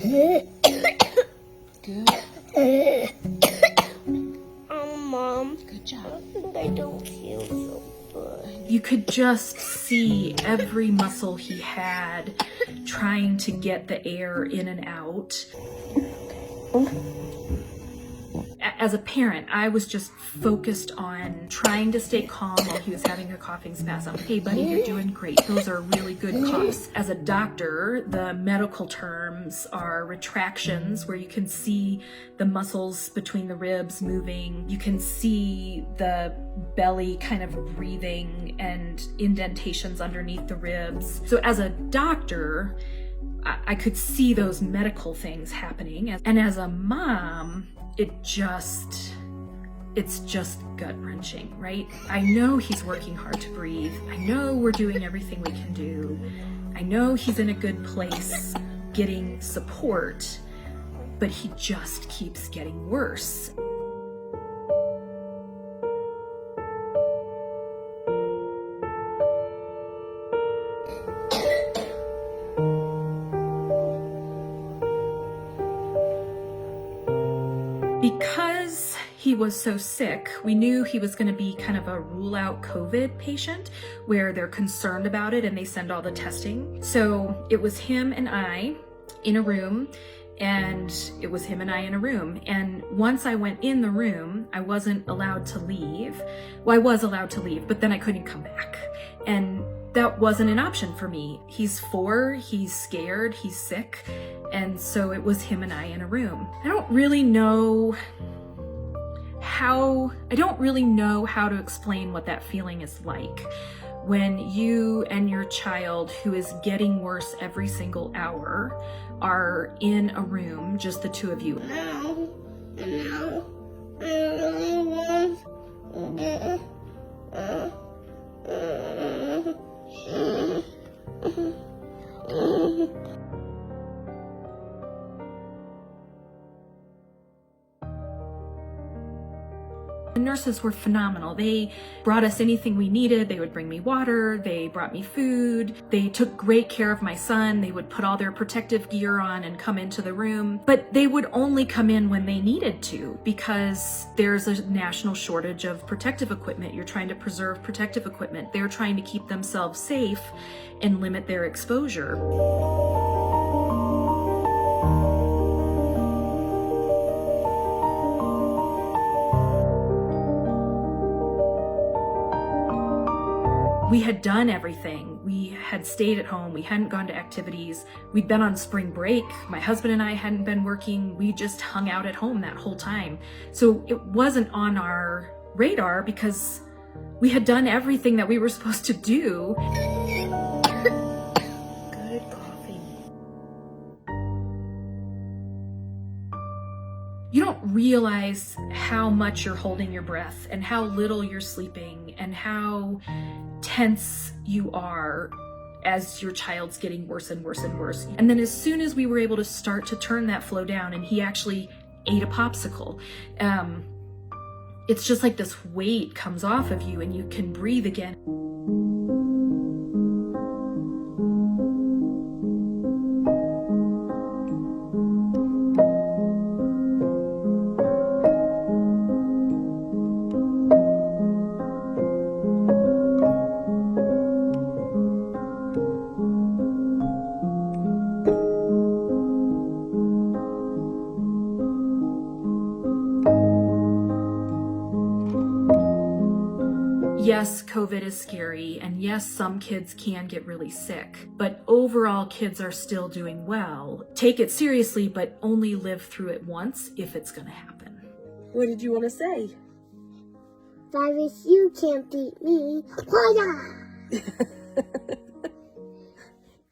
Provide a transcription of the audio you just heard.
Good. Mom. Good job. I think I don't feel so good. You could just see every muscle he had trying to get the air in and out. As a parent, I was just focused on trying to stay calm while he was having a coughing spasm. Hey buddy, you're doing great. Those are really good coughs. As a doctor, the medical terms are retractions, where you can see the muscles between the ribs moving. You can see the belly kind of breathing and indentations underneath the ribs. So as a doctor, I could see those medical things happening. And as a mom, it's just gut-wrenching, right? I know he's working hard to breathe. I know we're doing everything we can do. I know he's in a good place getting support, but he just keeps getting worse. Because he was so sick, we knew he was going to be kind of a rule-out COVID patient where they're concerned about it and they send all the testing. So it was him and I in a room, and it was him and I in a room. And once I went in the room, I wasn't allowed to leave. Well, I was allowed to leave, but then I couldn't come back. And that wasn't an option for me. He's 4, he's scared, he's sick. And so it was him and I in a room. I don't really know how to explain what that feeling is like when you and your child, who is getting worse every single hour, are in a room, just the two of you. No, I really want The nurses were phenomenal. They brought us anything we needed. They would bring me water. They brought me food. They took great care of my son. They would put all their protective gear on and come into the room. But they would only come in when they needed to, because there's a national shortage of protective equipment. You're trying to preserve protective equipment. They're trying to keep themselves safe and limit their exposure. We had done everything. We had stayed at home. We hadn't gone to activities. We'd been on spring break. My husband and I hadn't been working. We just hung out at home that whole time. So it wasn't on our radar because we had done everything that we were supposed to do. good coffee. You don't realize how much you're holding your breath and how little you're sleeping and how tense you are as your child's getting worse and worse and worse. And then as soon as we were able to start to turn that flow down and he actually ate a popsicle, it's just like this weight comes off of you and you can breathe again. Yes, COVID is scary, and yes, some kids can get really sick, but overall kids are still doing well. Take it seriously, but only live through it once if it's gonna happen. What did you want to say? Virus, you can't beat me. Hoya!